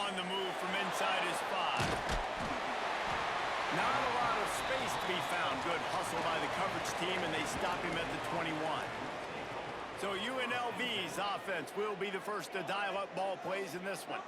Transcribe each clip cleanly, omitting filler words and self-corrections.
on the move from inside his 5. Not a lot of space to be found. Good hustle by the coverage team, and they stop him at the 21. So UNLV's offense will be the first to dial up ball plays in this one.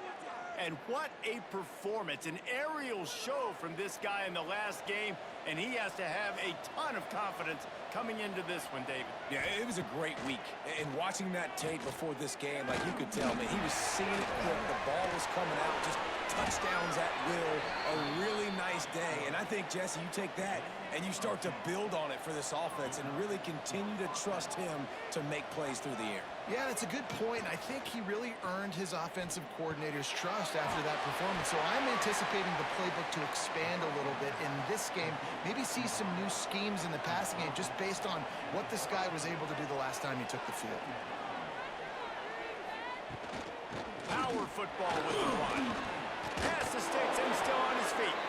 And what a performance, an aerial show from this guy in the last game, and he has to have a ton of confidence coming into this one, David. Yeah, it was a great week. And watching that tape before this game, like you could tell, man, he was seeing it quick. The ball was coming out, just touchdowns at will. A really nice day. And I think, Jesse, you take that and you start to build on it for this offense and really continue to trust him to make plays through the air. Yeah, that's a good point. I think he really earned his offensive coordinator's trust after that performance. So I'm anticipating the playbook to expand a little bit in this game. Maybe see some new schemes in the passing game just based on what this guy was able to do the last time he took the field. Power football with the run. Pass the sticks and still on his feet.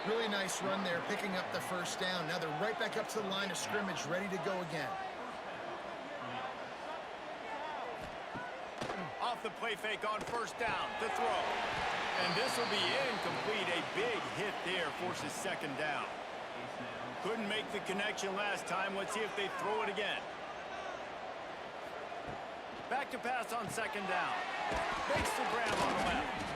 Really nice run there, picking up the first down. Now they're right back up to the line of scrimmage, ready to go again. Off the play fake on first down to throw. And this will be incomplete. A big hit there forces second down. Couldn't make the connection last time. Let's see if they throw it again. Back to pass on second down. Makes the grab on the left.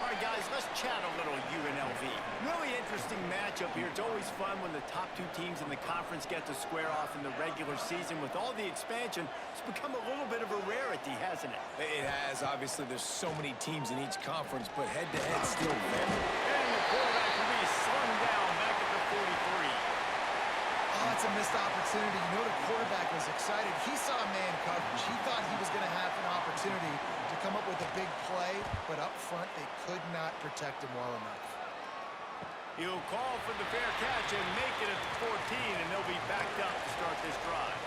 All right, guys, let's chat a little UNLV. Really interesting matchup here. It's always fun when the top two teams in the conference get to square off in the regular season. With all the expansion, it's become a little bit of a rarity, hasn't it? It has. Obviously, there's so many teams in each conference, but head-to-head still there. And the quarterback will be slung down back at the 43. Oh, that's a missed opportunity. You know the quarterback was excited. He saw man coverage. He thought he was going to have an opportunity to come up with a big play, but up front, they could not protect him well enough. He'll call for the fair catch and make it at the 14, and they'll be backed up to start this drive.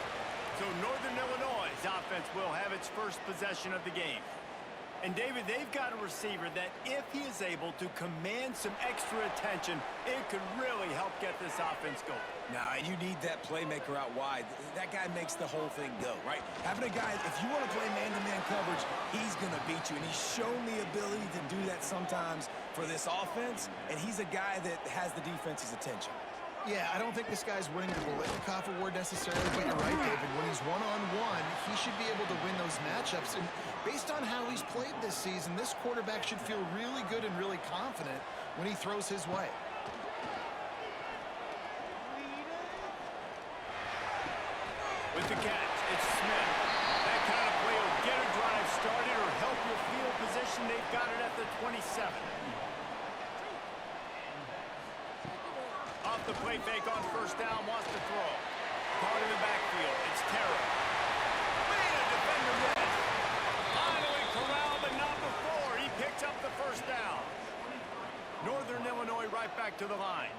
So Northern Illinois' offense will have its first possession of the game. And, David, they've got a receiver that if he is able to command some extra attention, it could really help get this offense going. Nah, you need that playmaker out wide. That guy makes the whole thing go, right? Having a guy, if you want to play man-to-man coverage, he's going to beat you. And he's shown the ability to do that sometimes for this offense, and he's a guy that has the defense's attention. Yeah, I don't think this guy's winning the Bolitnikoff Award necessarily, but you're right, David. When he's one-on-one, he should be able to win those matchups. And based on how he's played this season, this quarterback should feel really good and really confident when he throws his way. With the catch, it's Smith. That kind of play will get a drive started or help your field position. They've got it at the 27. Off the play fake on first down, wants to throw. Caught in the backfield. It's Terrell. Man, a defender missed. Finally corralled, but not before. He picks up the first down. Northern Illinois right back to the line.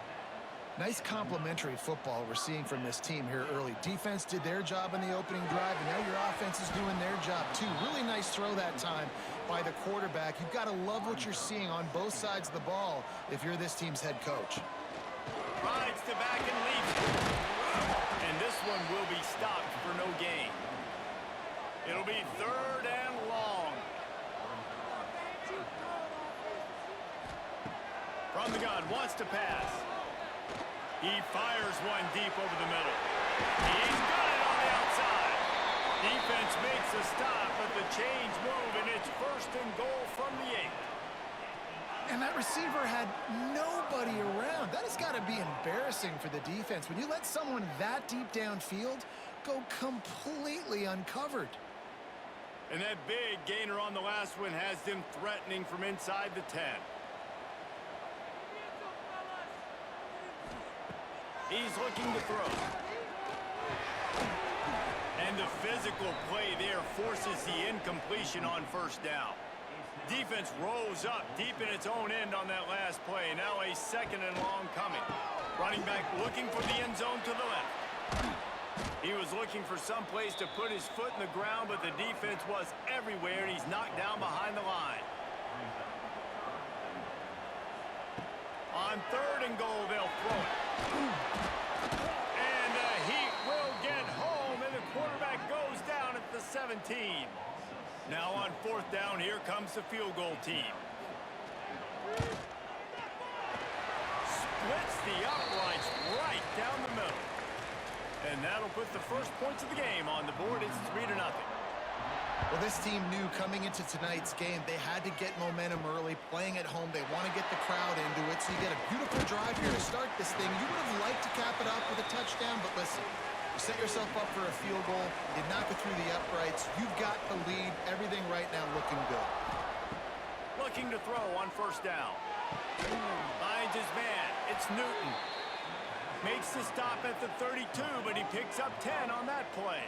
Nice complementary football we're seeing from this team here early. Defense did their job in the opening drive, and now your offense is doing their job too. Really nice throw that time by the quarterback. You've got to love what you're seeing on both sides of the ball if you're this team's head coach. Rides to back and leaps. And this one will be stopped for no gain. It'll be third and long. From the gun, wants to pass. He fires one deep over the middle. He's got it on the outside. Defense makes a stop, but the chains move, and it's first and goal from the 8. And that receiver had nobody around. That has got to be embarrassing for the defense. When you let someone that deep downfield go completely uncovered. And that big gainer on the last one has them threatening from inside the 10. He's looking to throw. And the physical play there forces the incompletion on first down. Defense rose up deep in its own end on that last play. Now a second and long coming. Running back looking for the end zone to the left. He was looking for some place to put his foot in the ground, but the defense was everywhere, and he's knocked down behind the line. On third and goal, they'll throw it. And the Heat will get home, and the quarterback goes down at the 17. Now on fourth down, here comes the field goal team. splits the uprights right down the middle. And that'll put the first points of the game on the board. It's 3-0. Well, this team knew coming into tonight's game they had to get momentum early. Playing at home, they want to get the crowd into it. So you get a beautiful drive here to start this thing. You would have liked to cap it off with a touchdown, but listen, you set yourself up for a field goal. You knock it through the uprights. You've got the lead. Everything right now looking good. Looking to throw on first down. Finds his man. It's Newton. Makes the stop at the 32, but he picks up 10 on that play.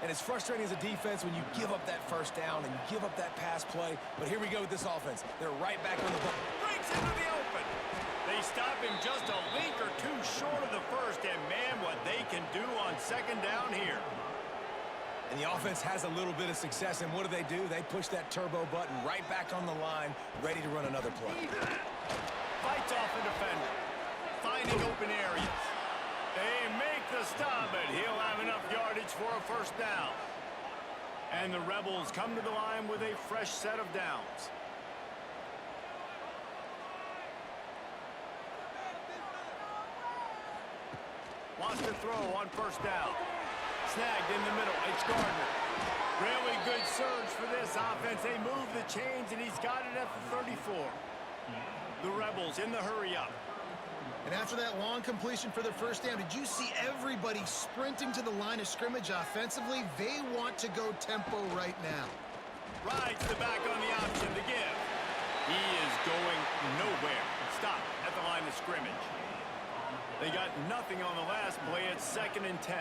And it's frustrating as a defense when you give up that first down and you give up that pass play. But here we go with this offense. They're right back on the ball. Breaks into the open. They stop him just a link or two short of the first, and man, what they can do on second down here. And the offense has a little bit of success, and what do? They push that turbo button right back on the line, ready to run another play. Fights off a defender. Finding open areas. They make the stop, but he'll have enough yardage for a first down. And the Rebels come to the line with a fresh set of downs. Wants to throw on first down. Snagged in the middle. It's Gardner. Really good surge for this offense. They move the chains, and he's got it at the 34. The Rebels in the hurry-up. And after that long completion for the first down, did you see everybody sprinting to the line of scrimmage offensively? They want to go tempo right now. Rides the back on the option to give. He is going nowhere. Stop at the line of scrimmage. They got nothing on the last play. It's 2nd and 10.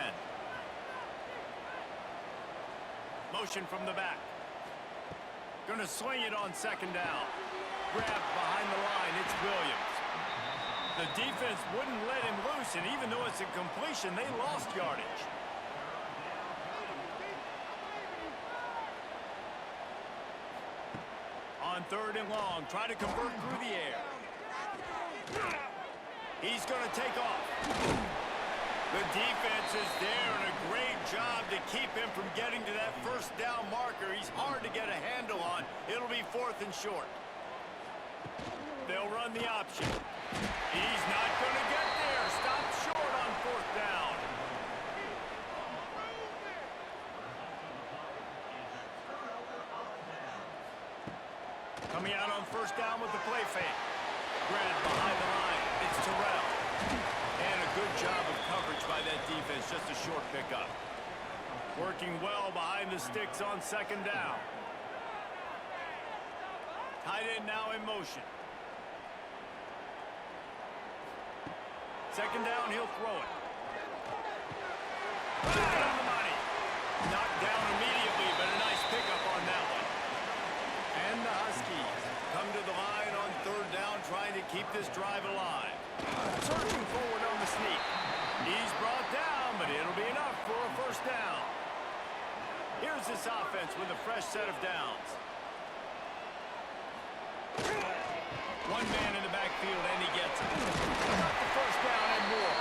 Motion from the back. Gonna swing it on second down. Grabbed behind the line. It's Williams. The defense wouldn't let him loose, and even though it's a completion, they lost yardage. On 3rd and long, try to convert through the air. He's going to take off. The defense is there, and a great job to keep him from getting to that first down marker. He's hard to get a handle on. It'll be 4th and short. They'll run the option. He's not going to get there. Stop short on 4th down. Coming out on first down with the play fake. Grant behind the line. It's Terrell. And a good job of coverage by that defense. Just a short pickup. Working well behind the sticks on second down. Tight end now in motion. Second down, he'll throw it. Right on the money. Knocked down immediately, but a nice pickup on that one. And the Huskies come to the line on 3rd down, trying to keep this drive alive. Surging forward on the sneak. He's brought down, but it'll be enough for a first down. Here's this offense with a fresh set of downs. One man in the backfield, and he gets it. Got the first down and more.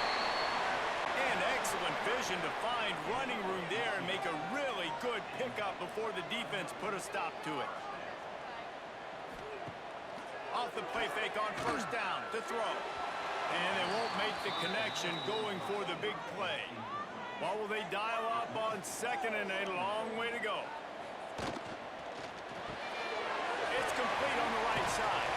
And excellent vision to find running room there and make a really good pickup before the defense put a stop to it. Off the play fake on first down to throw. And they won't make the connection going for the big play. What will they dial up on 2nd and a long way to go? It's complete on the right side.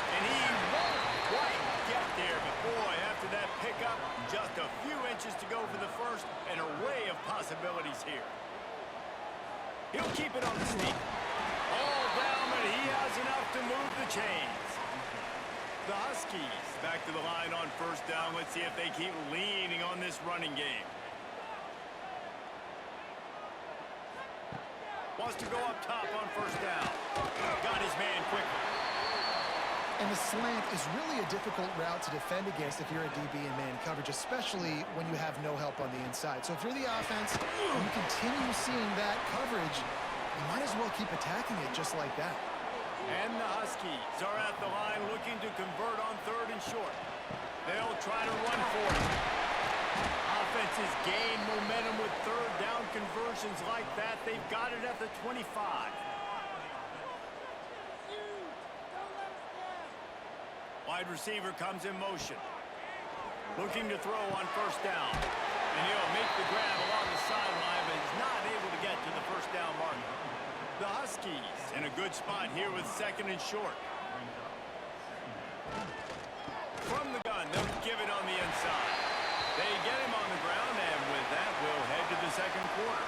And he won't quite get there, but boy, after that pickup, just a few inches to go for the first, an array of possibilities here. He'll keep it on the sneak. All down, but he has enough to move the chains. The Huskies back to the line on first down. Let's see if they keep leaning on this running game. Wants to go up top on first down. Got his man quickly. And the slant is really a difficult route to defend against if you're a DB in man coverage, especially when you have no help on the inside. So if you're the offense and you continue seeing that coverage, you might as well keep attacking it just like that. And the Huskies are at the line looking to convert on 3rd and short. They'll try to run for it. Offenses gain momentum with 3rd down conversions like that. They've got it at the 25. Wide receiver comes in motion. Looking to throw on first down. And he'll make the grab along the sideline, but he's not able to get to the first down marker. The Huskies in a good spot here with second and short. From the gun, they'll give it on the inside. They get him on the ground, and with that, we'll head to the second quarter.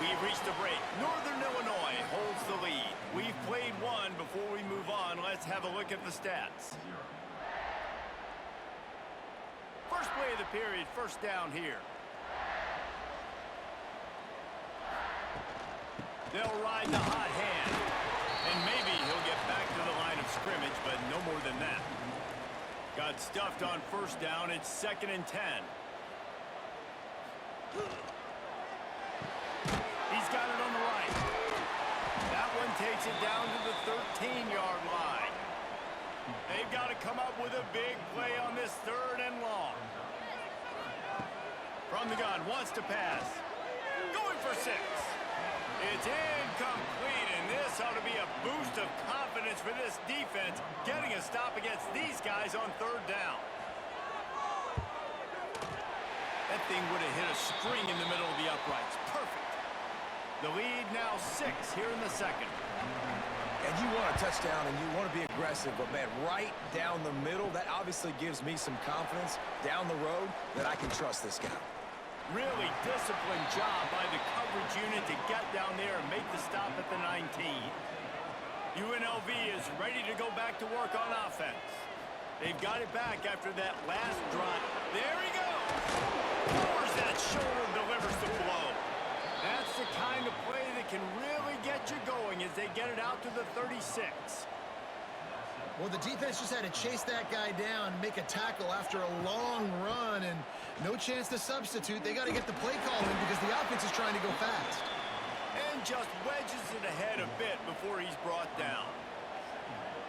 We've reached a break. Northern Illinois holds the lead. We've played one. Before we move on, let's have a look at the stats. First play of the period, first down here. They'll ride the hot hand. And maybe he'll get back to the line of scrimmage, but no more than that. Got stuffed on first down. It's 2nd and 10. He's got it on the right. That one takes it down to the 13-yard line. They've got to come up with a big play on this 3rd and long. From the gun, wants to pass. Going for 6. It's incomplete, and this ought to be a boost of confidence for this defense, getting a stop against these guys on 3rd down. That thing would have hit a string in the middle of the uprights. Perfect. The lead now 6 here in the second. And you want a touchdown and you want to be aggressive, but man, right down the middle, that obviously gives me some confidence down the road that I can trust this guy. Really disciplined job by the coverage unit to get down there and make the stop at the 19. UNLV is ready to go back to work on offense. They've got it back after that last drive. There he goes! Lowers that shoulder, delivers the blow. That's the kind of play that can really get you going as they get it out to the 36. Well, the defense just had to chase that guy down, make a tackle after a long run, and no chance to substitute. They got to get the play call in because the offense is trying to go fast. And just wedges it ahead a bit before he's brought down.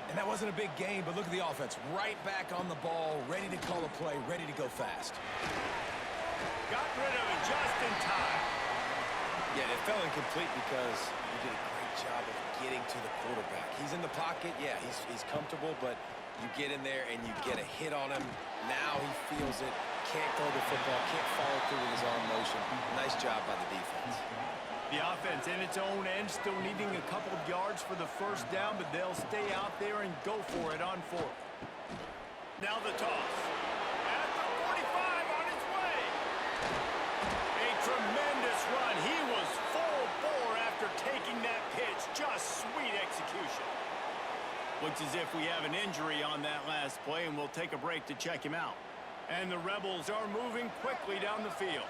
And that wasn't a big gain, but look at the offense. Right back on the ball, ready to call a play, ready to go fast. Got rid of it just in time. Yeah, it fell incomplete because he did a great job of getting to the quarterback. He's in the pocket. Yeah, he's comfortable, but you get in there and you get a hit on him. Now he feels it. Can't throw the football. Can't follow through with his arm motion. Nice job by the defense. The offense in its own end, still needing a couple of yards for the first down, but they'll stay out there and go for it on 4th. Now the toss. At the 45 on its way. A tremendous run. He was full bore after taking that pitch. Just sweet execution. Looks as if we have an injury on that last play, and we'll take a break to check him out. And the Rebels are moving quickly down the field.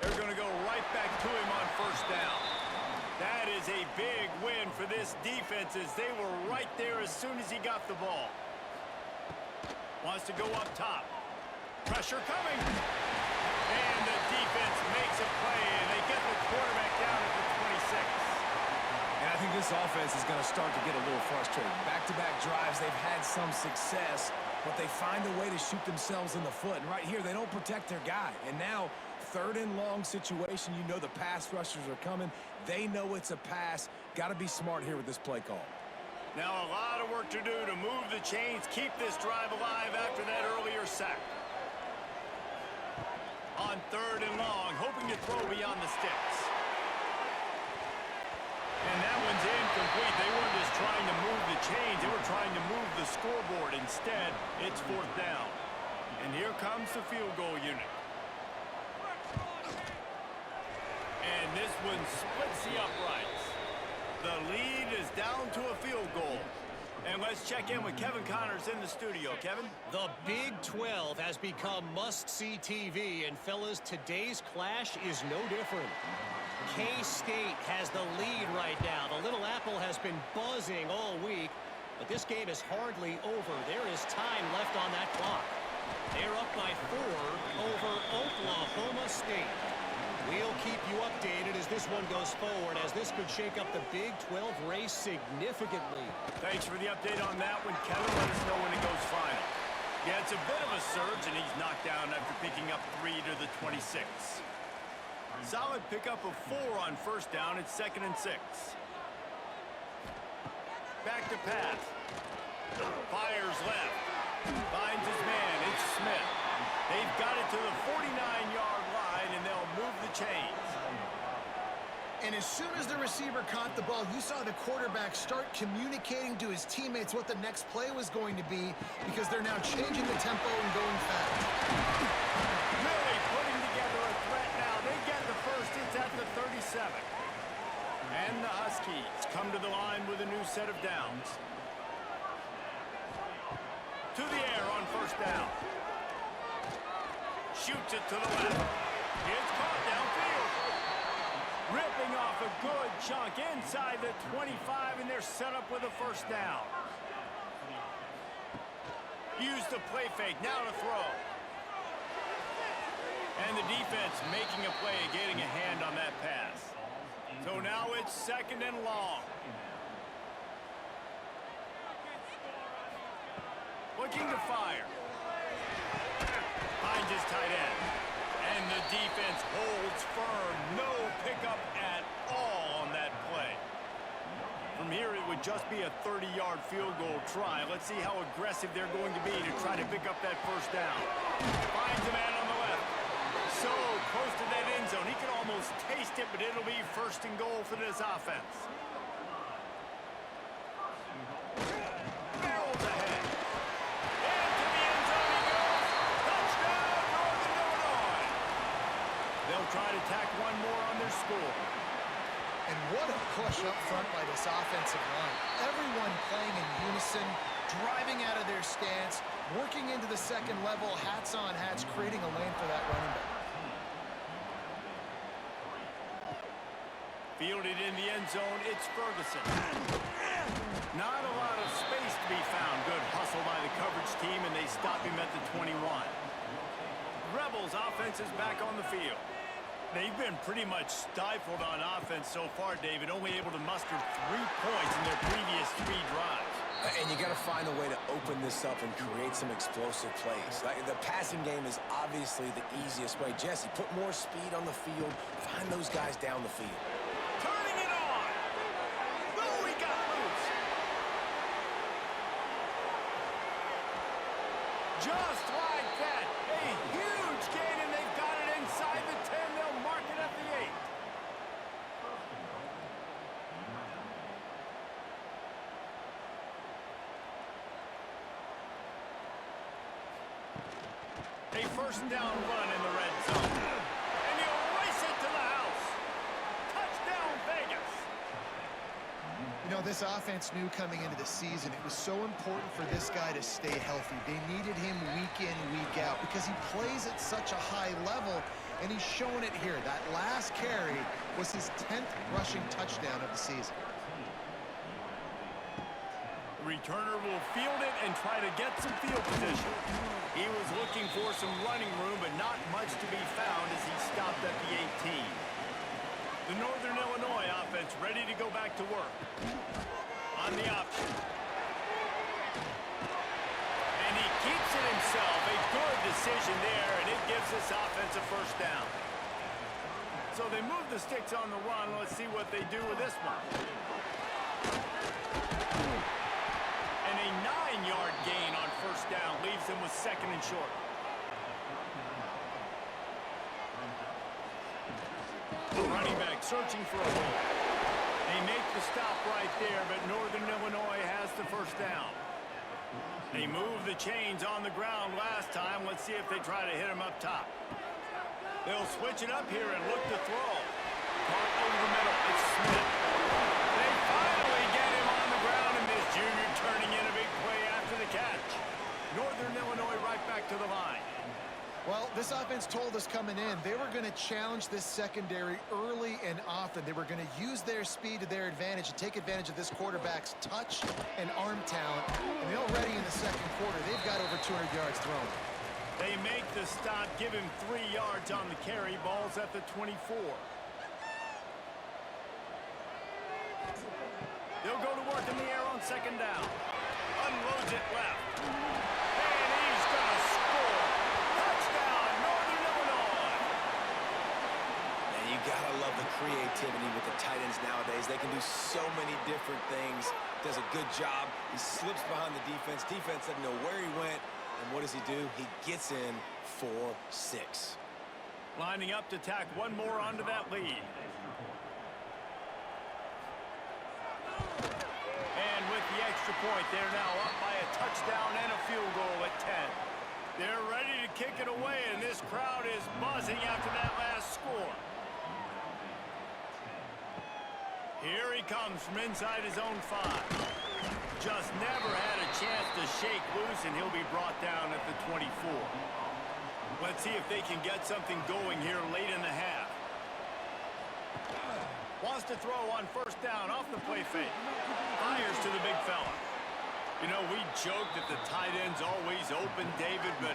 They're going to go right back to him on first down. That is a big win for this defense as they were right there as soon as he got the ball. Wants to go up top. Pressure coming. And the defense makes a play, and they get the quarterback down at the 26. And I think this offense is going to start to get a little frustrated. Back-to-back drives, they've had some success, but they find a way to shoot themselves in the foot. And right here, they don't protect their guy. And now, 3rd and long situation, you know the pass rushers are coming. They know it's a pass. Got to be smart here with this play call. Now a lot of work to do to move the chains, keep this drive alive after that earlier sack. On 3rd and long, hoping to throw beyond the sticks. And that one's incomplete. They weren't just trying to move the chains. They were trying to move the scoreboard. Instead, it's 4th down. And here comes the field goal unit. And this one splits the uprights. The lead is down to a field goal. And let's check in with Kevin Connors in the studio. Kevin? The Big 12 has become must-see TV, and fellas, today's clash is no different. K-State has the lead right now. The Little Apple has been buzzing all week, but this game is hardly over. There is time left on that clock. They're up by 4 over Oklahoma State. We'll keep you updated as this one goes forward, as this could shake up the Big 12 race significantly. Thanks for the update on that one, Kevin. Let us know when it goes final. Yeah, it's a bit of a surge, and he's knocked down after picking up 3 to the 26. Solid pickup of 4 on first down. It's 2nd and 6. Back to pass. Fires left. Finds his man. It's Smith. They've got it to the 49-yard line, and they'll move the chains. And as soon as the receiver caught the ball, you saw the quarterback start communicating to his teammates what the next play was going to be because they're now changing the tempo and going fast. Really putting together a threat now. They get the first. It's at the 37. And the Huskies come to the line with a new set of downs. To the air on first down. Shoots it to the left. It's caught downfield. Ripping off a good chunk inside the 25, and they're set up with a first down. Use the play fake, now to throw. And the defense making a play, getting a hand on that pass. So now it's second and long. Looking to fire. Finds his tight end. And the defense holds firm. No pickup at all on that play. From here, it would just be a 30-yard field goal try. Let's see how aggressive they're going to be to try to pick up that first down. Finds a man on the left. So close to that end zone. He could almost taste it, but it'll be first and goal for this offense. Barrels ahead. Into the end zone he goes. Touchdown, Northern Illinois. They'll try to tack one more on their score. And what a push up front by this offensive line. Everyone playing in unison, driving out of their stance, working into the second level, hats on hats, creating a lane for that running back. Fielded in the end zone, it's Ferguson. Not a lot of space to be found. Good hustle by the coverage team, and they stop him at the 21. Rebels offense is back on the field. They've been pretty much stifled on offense so far, David, only able to muster 3 points in their previous 3 drives. And you got to find a way to open this up and create some explosive plays. Like, the passing game is obviously the easiest way. Jesse, put more speed on the field. Find those guys down the field. Turning it on. Oh, he got loose. Just like that. A huge gain, and they've got it inside the 10. They'll mark it at the 8. A first down run in the red zone. And he'll race it to the house. Touchdown, Vegas. You know, this offense knew coming into the season it was so important for this guy to stay healthy. They needed him week in, week out because he plays at such a high level, and he's showing it here. That last carry was his 10th rushing touchdown of the season. Returner will field it and try to get some field position. He was looking for some running room, but not much to be found as he stopped at the 18. The Northern Illinois offense ready to go back to work. On the option. And he keeps it himself. A good decision there, and it gives this offense a first down. So they move the sticks on the run. Let's see what they do with this one. And a 9-yard gain on first down leaves them with second and short. The running back searching for a hole. They make the stop right there, but Northern Illinois has the first down. They moved the chains on the ground last time. Let's see if they try to hit him up top. They'll switch it up here and look to throw. Caught over the middle. It's Smith. They finally get him on the ground, and this junior turning in a big play after the catch. Northern Illinois right back to the line. Well, this offense told us coming in they were going to challenge this secondary early and often. They were going to use their speed to their advantage and take advantage of this quarterback's touch and arm talent. And already in the second quarter, they've got over 200 yards thrown. They make the stop, give him 3 yards on the carry. Ball's at the 24. They'll go to work in the air on second down. Unloads it left. And he's going to score. Touchdown, Northern Illinois. And you got to love the creativity with the tight ends nowadays. They can do so many different things. Does a good job. He slips behind the defense. Defense doesn't know where he went. And what does he do? He gets in for 6. Lining up to tack one more onto that lead. And with the extra point, they're now up by a touchdown and a field goal at 10. They're ready to kick it away, and this crowd is buzzing after that last score. Here he comes from inside his own 5. Just never had a chance to shake loose, and he'll be brought down at the 24. Let's see if they can get something going here late in the half. Wants to throw on first down off the play fake. Fires to the big fella. You know, we joke that the tight end's always open, David, but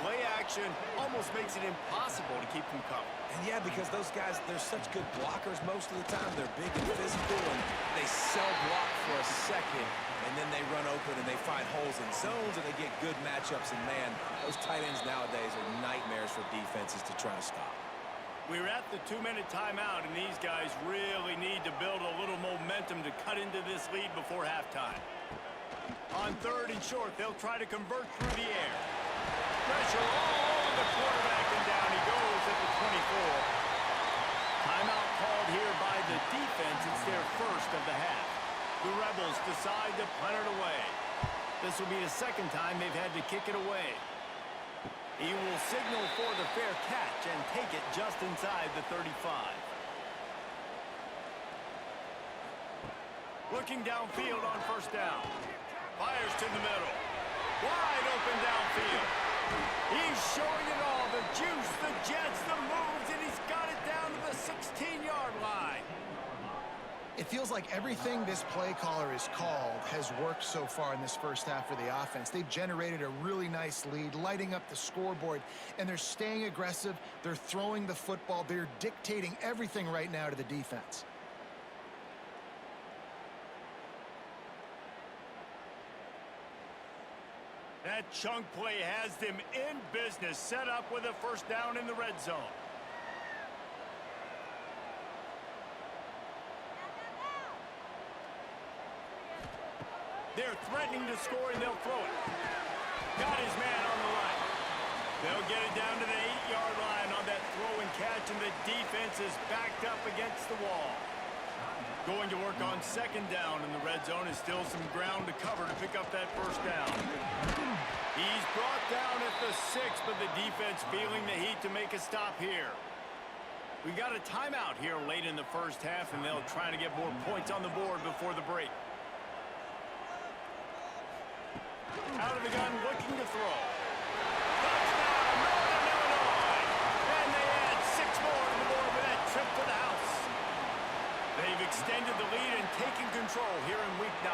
play action almost makes it impossible to keep them covered. And yeah, because those guys, they're such good blockers most of the time. They're big and physical, and they sell block for a second, and then they run open and they find holes in zones, and they get good matchups. And man, those tight ends nowadays are nightmares for defenses to try to stop. We're at the 2-minute timeout, and these guys really need to build a little momentum to cut into this lead before halftime. On 3rd and short, they'll try to convert through the air. Pressure all over the quarterback, and down he goes at the 24. Timeout called here by the defense. It's their first of the half. The Rebels decide to punt it away. This will be the second time they've had to kick it away. He will signal for the fair catch and take it just inside the 35. Looking downfield on first down. Fires to the middle. Wide open downfield. He's showing it all. The juice, the jets, the moves, and he's got it down to the 16-yard line. It feels like everything this play caller has called has worked so far in this first half for the offense. They've generated a really nice lead, lighting up the scoreboard, and they're staying aggressive. They're throwing the football. They're dictating everything right now to the defense. That chunk play has them in business, set up with a first down in the red zone. They're threatening to score, and they'll throw it. Got his man on the right. They'll get it down to the 8-yard line on that throw and catch, and the defense is backed up against the wall. Going to work on second down in the red zone. Is still some ground to cover to pick up that first down. He's brought down at the 6, but the defense feeling the heat to make a stop here. We got a timeout here late in the first half, and they'll try to get more points on the board before the break. Out of the gun, looking to throw. Touchdown, Northern Illinois! And they add 6 more to the board with that trip to the house. They've extended the lead and taken control here in Week 9.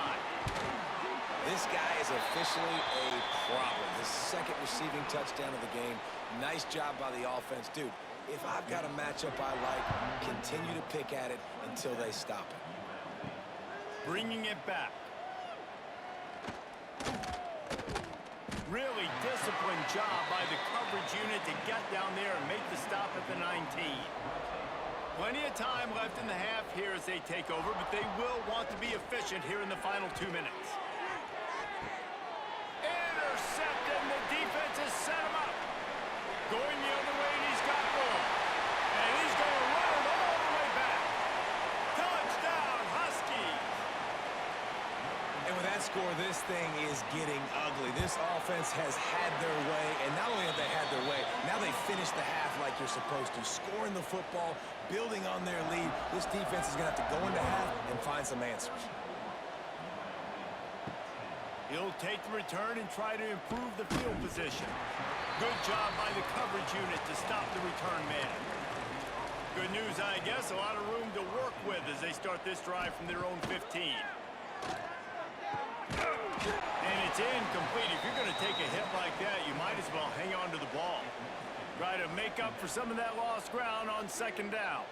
This guy is officially a problem. His second receiving touchdown of the game. Nice job by the offense. Dude, if I've got a matchup I like, continue to pick at it until they stop it. Bringing it back. Really disciplined job by the coverage unit to get down there and make the stop at the 19. Plenty of time left in the half here as they take over, but they will want to be efficient here in the final 2 minutes. Intercepted, and the defense has set him up. Going the other way, and he's got room. And he's going to run it all the way back. Touchdown, Huskies! And with that score, this thing is getting ugly. This offense has had their way, and not only have they had their way, now they finished the half like you're supposed to, scoring the football, building on their lead. This defense is going to have to go into half and find some answers. He'll take the return and try to improve the field position. Good job by the coverage unit to stop the return man. Good news, I guess, a lot of room to work with as they start this drive from their own 15. And it's incomplete. If you're going to take a hit like that, you might as well hang on to the ball. Try to make up for some of that lost ground on second down.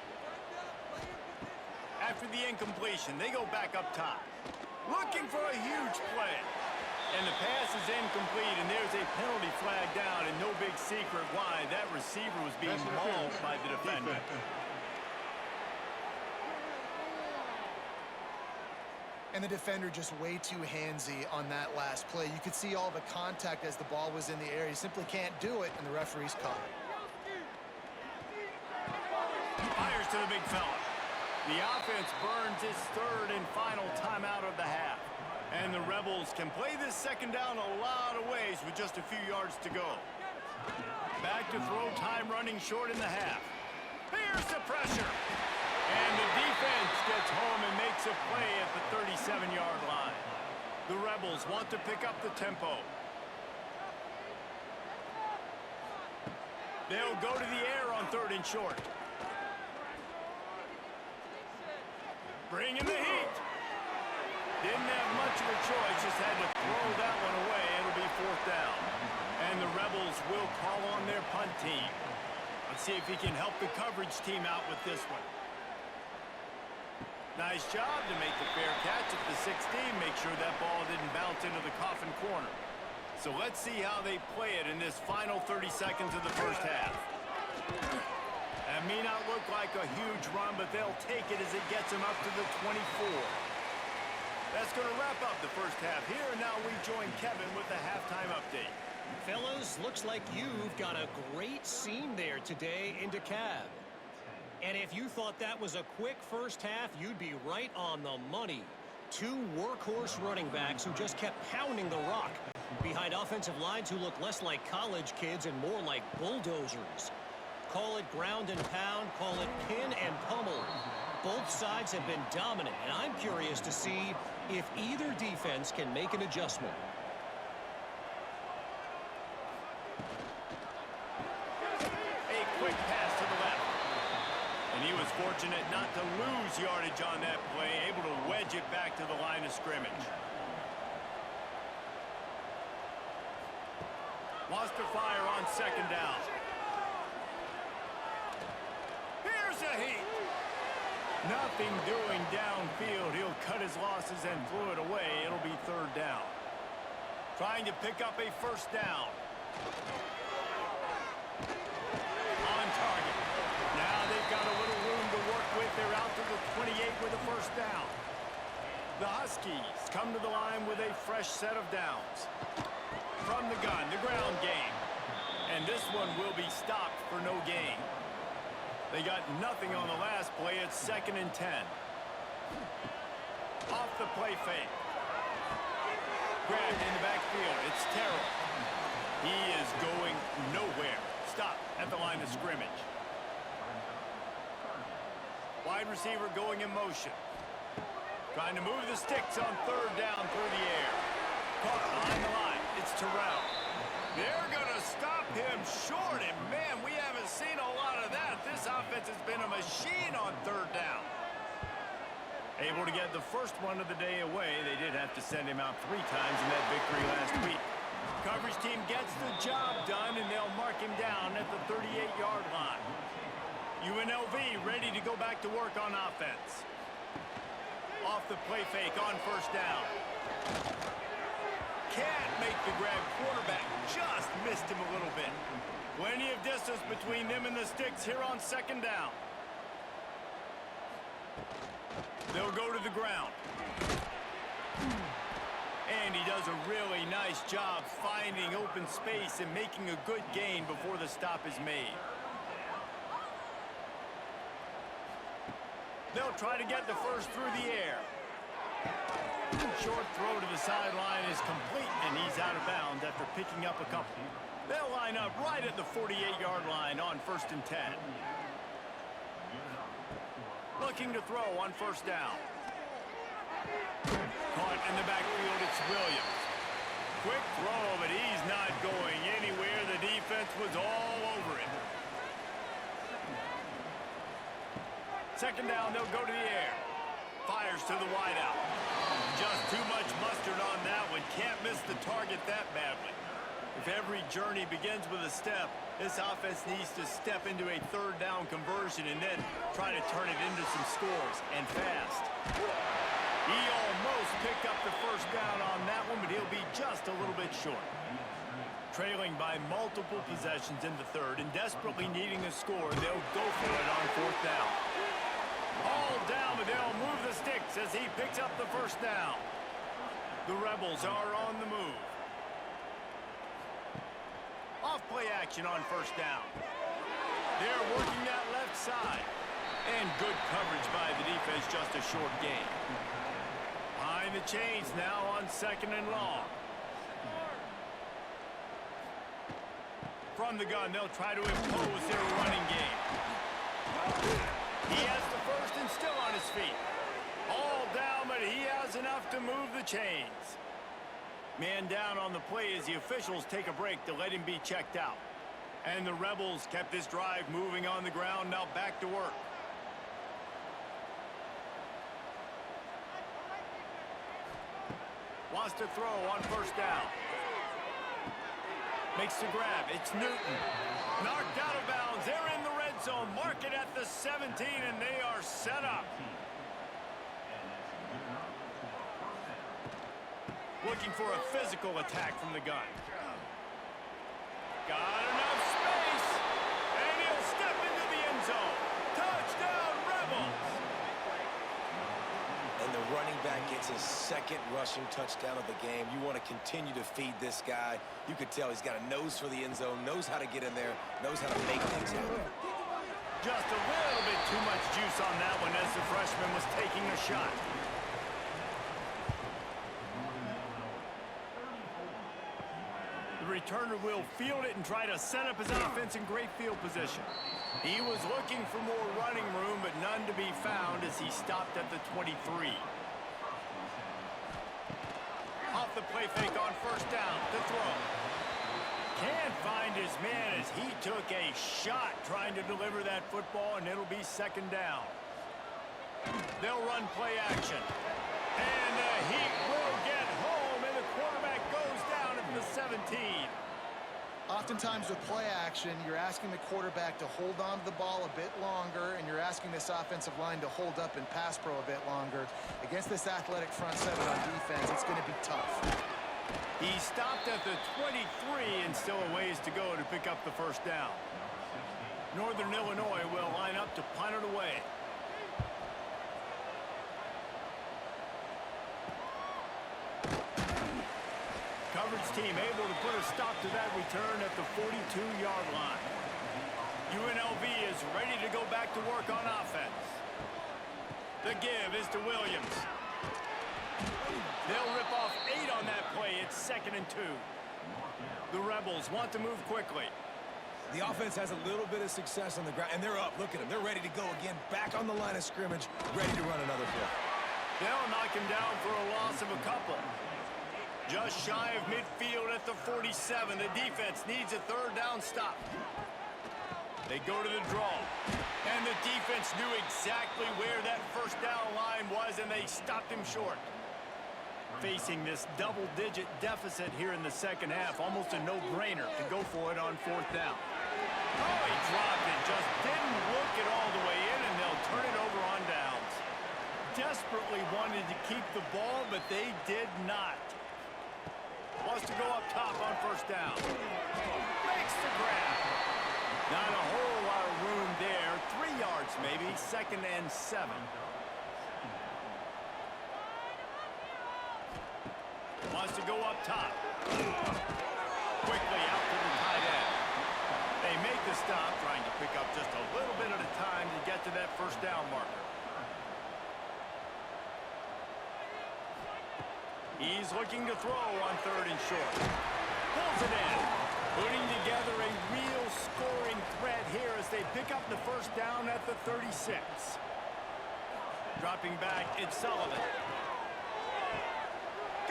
After the incompletion, they go back up top. Looking for a huge play. And the pass is incomplete, and there's a penalty flag down, and no big secret why. That receiver was being mauled by the defender. And the defender just way too handsy on that last play. You could see all the contact as the ball was in the air. He simply can't do it, and the referee's caught it. Fires to the big fella. The offense burns its third and final timeout of the half. And the Rebels can play this second down a lot of ways with just a few yards to go. Back to throw, time running short in the half. Here's the pressure. And the defense gets home and makes a play at the 37-yard line. The Rebels want to pick up the tempo. They'll go to the air on third and short. Bringing the heat. Didn't have much of a choice, just had to throw that one away. It'll be fourth down. And the Rebels will call on their punt team. Let's see if he can help the coverage team out with this one. Nice job to make the fair catch at the 16. Make sure that ball didn't bounce into the coffin corner. So let's see how they play it in this final 30 seconds of the first half. That may not look like a huge run, but they'll take it as it gets them up to the 24. That's going to wrap up the first half here, and now we join Kevin with the halftime update. Fellas, looks like you've got a great scene there today in DeKalb. And if you thought that was a quick first half, you'd be right on the money. Two workhorse running backs who just kept pounding the rock behind offensive lines who look less like college kids and more like bulldozers. Call it ground and pound, call it pin and pummel. Both sides have been dominant, and I'm curious to see if either defense can make an adjustment. A quick pass to the left. And he was fortunate not to lose yardage on that play, able to wedge it back to the line of scrimmage. Lost to fire on second down. Here's a heat. Nothing doing downfield. He'll cut his losses and throw it away. It'll be third down. Trying to pick up a first down. On target. Now they've got a little room to work with. They're out to the 28 with a first down. The Huskies come to the line with a fresh set of downs. From the gun, the ground game. And this one will be stopped for no gain. They got nothing on the last play. It's 2nd and 10. Off the play fake. Grabbed in the backfield. It's Terrell. He is going nowhere. Stop at the line of scrimmage. Wide receiver going in motion. Trying to move the sticks on third down through the air. Caught behind the line. It's Terrell. They're going to stop him short, and man, we haven't seen a lot of that. This offense has been a machine on third down. Able to get the first one of the day away. They did have to send him out 3 times in that victory last week. Coverage team gets the job done, and they'll mark him down at the 38-yard line. UNLV ready to go back to work on offense. Off the play fake on first down. Can't make the grab. Quarterback just missed him a little bit. Plenty of distance between them and the sticks here on second down. They'll go to the ground. And he does a really nice job finding open space and making a good gain before the stop is made. They'll try to get the first through the air. Short throw to the sideline is complete, and he's out of bounds after picking up a couple. They'll line up right at the 48-yard line on 1st and 10. Looking to throw on first down. Caught in the backfield, it's Williams. Quick throw, but he's not going anywhere. The defense was all over him. Second down, they'll go to the air. Fires to the wideout. Just too much mustard on that one. Can't miss the target that badly. If every journey begins with a step, this offense needs to step into a third down conversion and then try to turn it into some scores, and fast. He almost picked up the first down on that one, but he'll be just a little bit short. Trailing by multiple possessions in the third and desperately needing a score, they'll go for it on fourth down. All down, but they'll move the sticks as he picks up the first down. The Rebels are on the move. Off play action on first down. They're working that left side. And good coverage by the defense, just a short gain. Behind the chains now on 2nd and long. From the gun, they'll try to impose their running game. He has the first and still on his feet. All down, but he has enough to move the chains. Man down on the play as the officials take a break to let him be checked out. And the Rebels kept this drive moving on the ground, now back to work. Wants to throw on first down. Makes the grab. It's Newton. Knocked out of bounds. They're in the red zone. Mark it at the 17, and they are set up. Looking for a physical attack from the gun. Got enough space, and he'll step into the end zone. Touchdown, Rebels! And the running back gets his second rushing touchdown of the game. You want to continue to feed this guy. You could tell he's got a nose for the end zone, knows how to get in there, knows how to make things happen. Just a little bit too much juice on that one as the freshman was taking a shot. The returner will field it and try to set up his offense in great field position. He was looking for more running room, but none to be found as he stopped at the 23. Off the play fake on first down to throw. Can't find his man as he took a shot trying to deliver that football, and it'll be 2nd down. They'll run play action. And the Heat will get home, and the quarterback goes down at the 17. Oftentimes with play action, you're asking the quarterback to hold on to the ball a bit longer, and you're asking this offensive line to hold up in pass pro a bit longer. Against this athletic front seven on defense, it's going to be tough. He stopped at the 23 and still a ways to go to pick up the first down. Northern Illinois will line up to punt it away. Coverage team able to put a stop to that return at the 42-yard line. UNLV is ready to go back to work on offense. The give is to Williams. They'll rip off 8 on that play. It's 2nd and 2. The Rebels want to move quickly. The offense has a little bit of success on the ground, and they're up. Look at them. They're ready to go again. Back on the line of scrimmage, ready to run another play. They'll knock him down for a loss of a couple. Just shy of midfield at the 47. The defense needs a 3rd down stop. They go to the draw. And the defense knew exactly where that 1st down line was, and they stopped him short. Facing this double-digit deficit here in the 2nd half, almost a no-brainer to go for it on 4th down. Oh, he dropped it. Just didn't look it all the way in, and they'll turn it over on downs. Desperately wanted to keep the ball, but they did not. Wants to go up top on 1st down. Makes the grab. Not a whole lot of room there. 3 yards maybe. 2nd and 7. Wants to go up top. Quickly out to the tight end. They make the stop, trying to pick up just a little bit at a time to get to that 1st down marker. He's looking to throw on 3rd and short. Pulls it in. Putting together a real scoring threat here as they pick up the 1st down at the 36. Dropping back, it's Sullivan.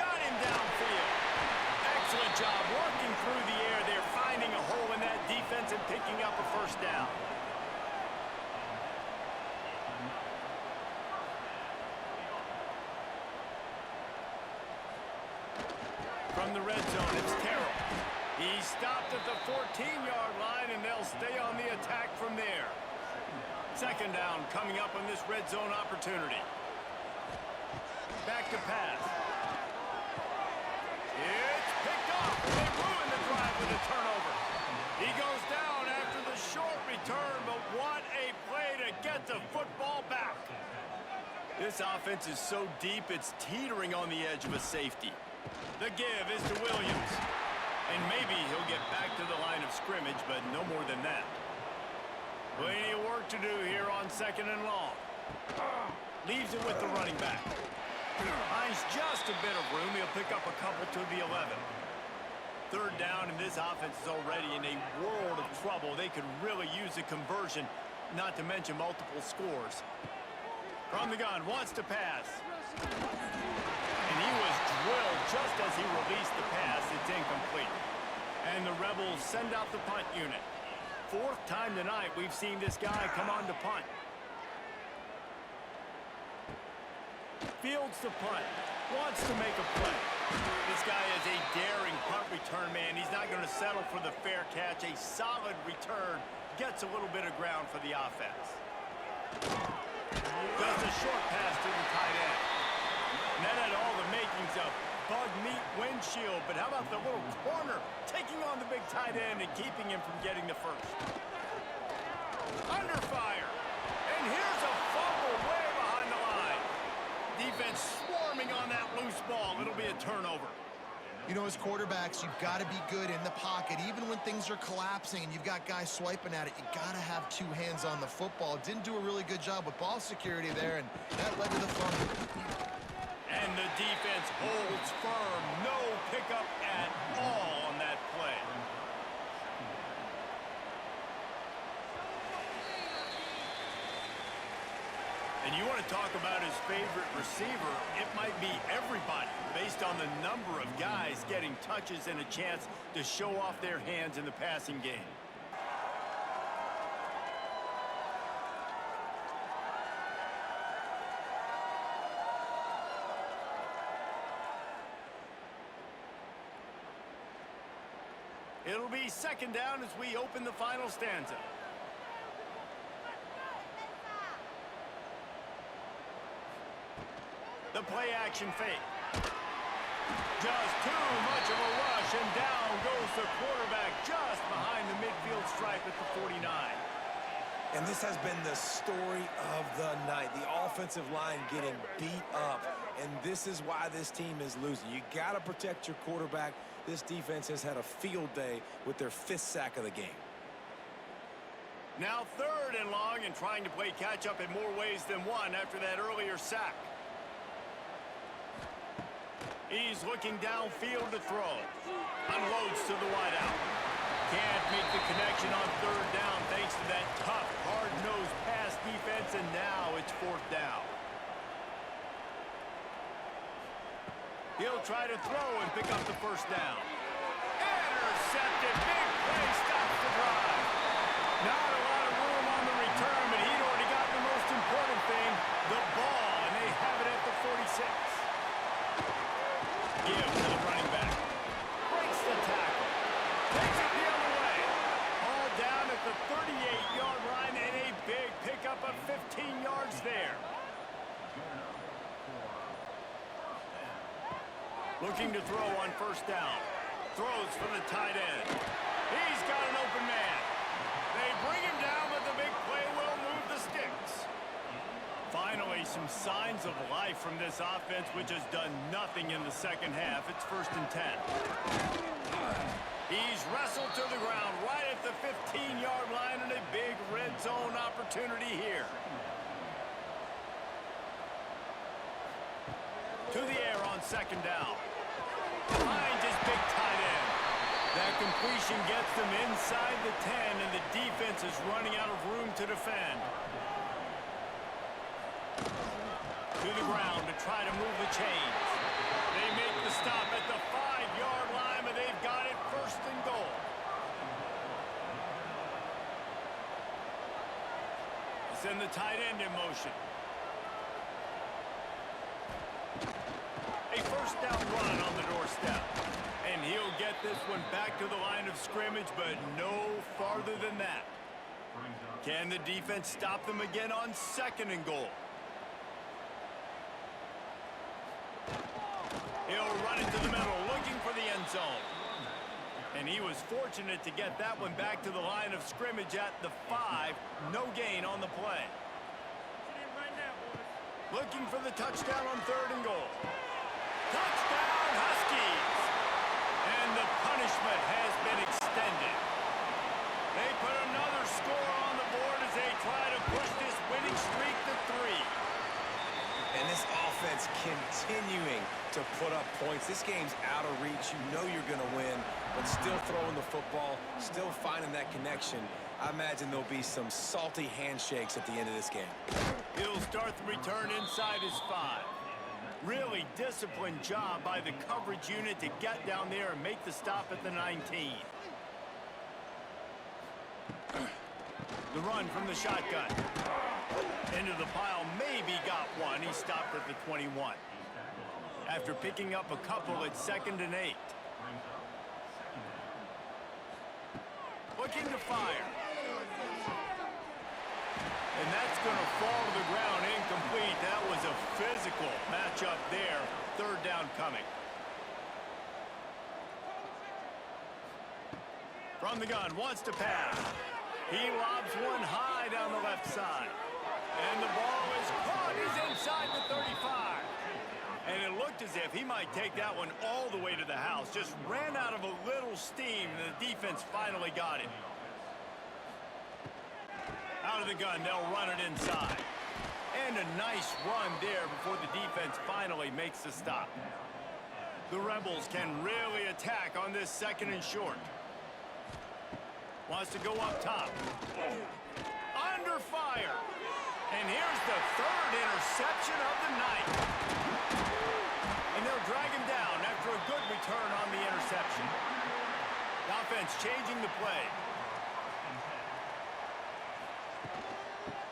Got him downfield. Excellent job working through the air. They're finding a hole in that defense and picking up a 1st down. From the red zone, it's Terrell. He stopped at the 14-yard line, and they'll stay on the attack from there. 2nd down coming up on this red zone opportunity. Back to pass. It's picked off. They ruin the drive with a turnover. He goes down after the short return, but what a play to get the football back. This offense is so deep, it's teetering on the edge of a safety. The give is to Williams. And maybe he'll get back to the line of scrimmage, but no more than that. Plenty of work to do here on 2nd and long. Leaves it with the running back. Finds just a bit of room. He'll pick up a couple to the 11. 3rd down, and this offense is already in a world of trouble. They could really use a conversion, not to mention multiple scores. From the gun, wants to pass. And he was drilled just as he released the pass. It's incomplete. And the Rebels send out the punt unit. 4th time tonight we've seen this guy come on to punt. Fields the punt. Wants to make a play. This guy is a daring punt return man. He's not going to settle for the fair catch. A solid return. Gets a little bit of ground for the offense. Does a short pass to the tight end. And that had all the makings of bug meat windshield. But how about the little corner taking on the big tight end and keeping him from getting the first? Under fire. And here's a fumble way behind the line. Defense swarming on that loose ball. It'll be a turnover. You know, as quarterbacks, you've got to be good in the pocket. Even when things are collapsing and you've got guys swiping at it, you got to have 2 hands on the football. Didn't do a really good job with ball security there, and that led to the fumble. And the defense holds firm. No pickup at all on that play. And you want to talk about his favorite receiver, it might be everybody based on the number of guys getting touches and a chance to show off their hands in the passing game. It'll be 2nd down as we open the final stanza. The play action fake. Just too much of a rush, and down goes the quarterback just behind the midfield stripe at the 49. And this has been the story of the night. The offensive line getting beat up. And this is why this team is losing. You got to protect your quarterback. This defense has had a field day with their 5th sack of the game. Now 3rd and long, and trying to play catch up in more ways than one after that earlier sack. He's looking downfield to throw. Unloads to the wideout. Can't make the connection on 3rd down thanks to that tough, hard-nosed pass defense, and now it's 4th down. He'll try to throw and pick up the 1st down. Intercepted. Big play stops the drive. Not a lot of room on the return, but he'd already got the most important thing, the ball, and they have it at the 46. Give to the running back. Breaks the tackle. Takes it the other way. All down at the 38-yard line, and a big pickup of 15 yards there. Looking to throw on 1st down. Throws for the tight end. He's got an open man. They bring him down, but the big play will move the sticks. Finally, some signs of life from this offense, which has done nothing in the 2nd half. It's 1st and 10. He's wrestled to the ground right at the 15-yard line, and a big red zone opportunity here. To the air on 2nd down. Finds his big tight end. That completion gets them inside the 10, and the defense is running out of room to defend. To the ground to try to move the chains. They make the stop at the 5-yard line, but they've got it 1st and goal. Send the tight end in motion. A 1st down run on the doorstep. And he'll get this one back to the line of scrimmage, but no farther than that. Can the defense stop them again on 2nd and goal? He'll run it to the middle, looking for the end zone. And he was fortunate to get that one back to the line of scrimmage at the 5. No gain on the play. Looking for the touchdown on 3rd and goal. Touchdown, Huskies! And the punishment has been extended. They put another score on the board as they try to push this winning streak to 3. And this offense continuing to put up points. This game's out of reach. You know you're going to win, but still throwing the football, still finding that connection. I imagine there'll be some salty handshakes at the end of this game. He'll start the return inside his 5. Really disciplined job by the coverage unit to get down there and make the stop at the 19. The run from the shotgun. Into the pile, maybe got one. He stopped at the 21. After picking up a couple at 2nd and 8. Looking to fire. And that's going to fall to the ground incomplete. That was a physical matchup there. 3rd down coming. From the gun, wants to pass. He lobs one high down the left side. And the ball is caught. He's inside the 35. And it looked as if he might take that one all the way to the house. Just ran out of a little steam, and the defense finally got it. Out of the gun, they'll run it inside. And a nice run there before the defense finally makes the stop. The Rebels can really attack on this 2nd and short. Wants to go up top. Under fire. And here's the 3rd interception of the night. And they'll drag him down after a good return on the interception. The offense changing the play.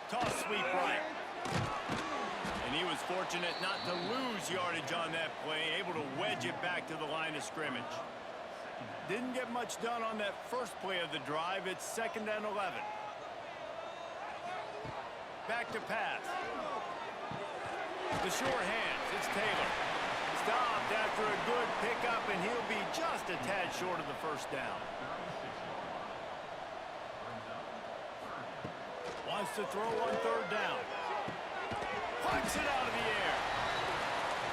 Toss sweep right. And he was fortunate not to lose yardage on that play, able to wedge it back to the line of scrimmage. Didn't get much done on that first play of the drive. It's 2nd and 11. Back to pass. The sure hands. It's Taylor. Stopped after a good pickup, and he'll be just a tad short of the 1st down. Wants to throw on 3rd down. Punts it out of the air.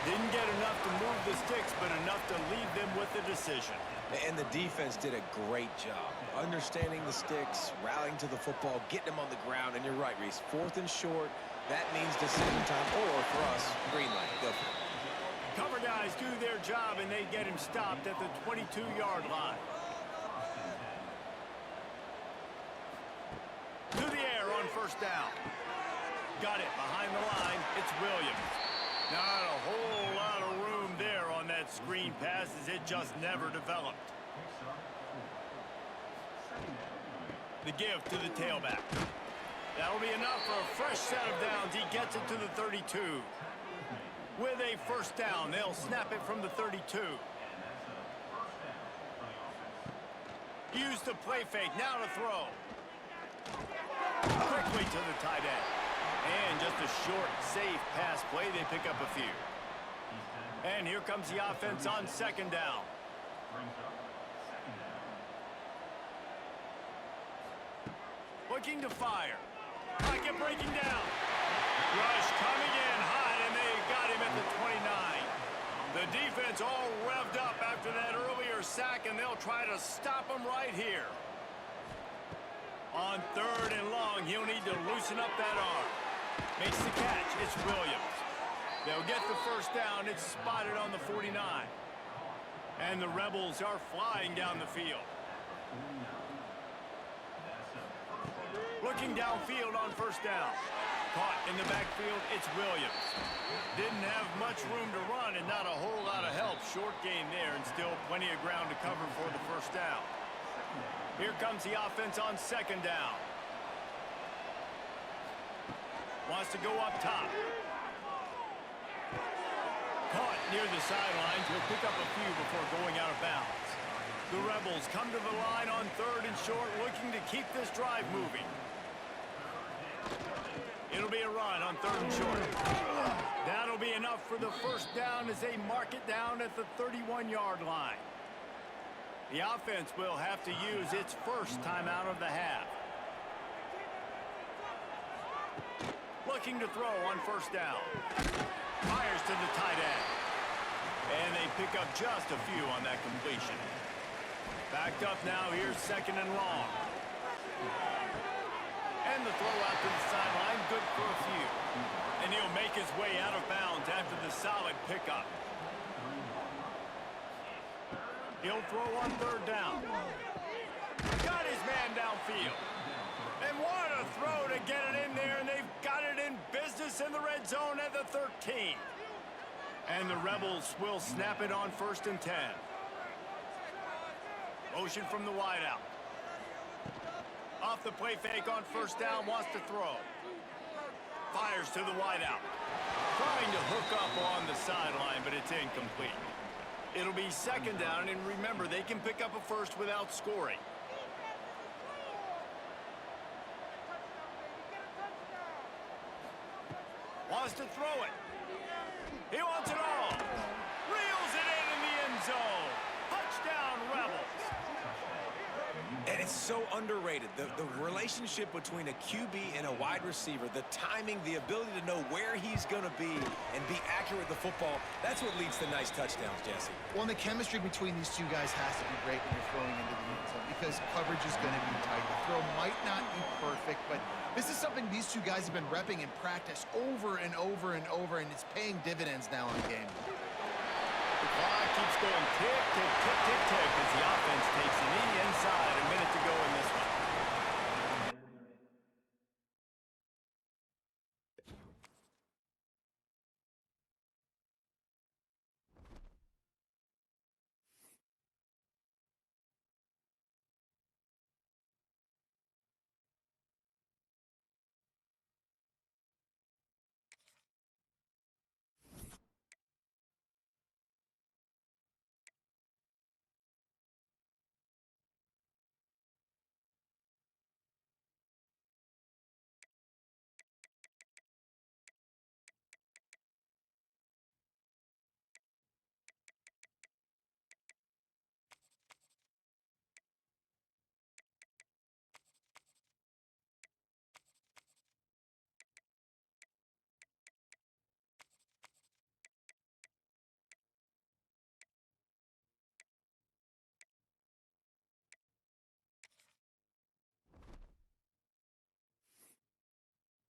Didn't get enough to move the sticks, but enough to leave them with the decision. And the defense did a great job understanding the sticks, rallying to the football, getting them on the ground. And you're right, Reese, 4th and short, that means decision time, or for us, green light. Go for it. Cover guys do their job, and they get him stopped at the 22-yard line. To the air on 1st down. Got it behind the line. It's Williams. Not a whole lot of room there on that screen pass, as it just never developed. The give to the tailback. That'll be enough for a fresh set of downs. He gets it to the 32. With a 1st down, they'll snap it from the 32. Use the play fake. Now to throw. Quickly to the tight end. And just a short, safe pass play. They pick up a few. And here comes the offense on 2nd down. Looking to fire. Pocket breaking down. Rush coming in hot, and they got him at the 29. The defense all revved up after that earlier sack, and they'll try to stop him right here. On 3rd and long, he'll need to loosen up that arm. Makes the catch. It's Williams. They'll get the 1st down. It's spotted on the 49. And the Rebels are flying down the field. Looking downfield on 1st down. Caught in the backfield, it's Williams. Didn't have much room to run and not a whole lot of help. Short gain there, and still plenty of ground to cover for the 1st down. Here comes the offense on 2nd down. Wants to go up top. Caught near the sidelines. He'll pick up a few before going out of bounds. The Rebels come to the line on 3rd and short, looking to keep this drive moving. It'll be a run on 3rd and short. That'll be enough for the 1st down as they mark it down at the 31-yard line. The offense will have to use its 1st timeout of the half. looking to throw on first down. Fires to the tight end. And they pick up just a few on that completion. Backed up now, here's second and long. And the throw out to the sideline, good for a few. And he'll make his way out of bounds after the solid pickup. He'll throw on third down. Got his man downfield. And what a throw to get it in there, and they've got it in business in the red zone at the 13. And the Rebels will snap it on 1st and 10. Motion from the wideout. Off the play fake on first down, wants to throw. Fires to the wideout. Trying to hook up on the sideline, but it's incomplete. It'll be second down, and remember, they can pick up a first without scoring. Wants to throw it. He wants it all. Reels it in the end zone. Touchdown, Rebels. And it's so underrated. The relationship between a QB and a wide receiver, the timing, the ability to know where he's going to be and be accurate with the football, that's what leads to nice touchdowns, Jesse. Well, and the chemistry between these two guys has to be great when you're throwing into the end zone because coverage is going to be tight. The throw might not be perfect, but this is something these two guys have been repping in practice over and over and over, and it's paying dividends now in the game. The clock keeps going tick, tick, tick, tick, tick as the offense takes a knee inside. A minute to go in this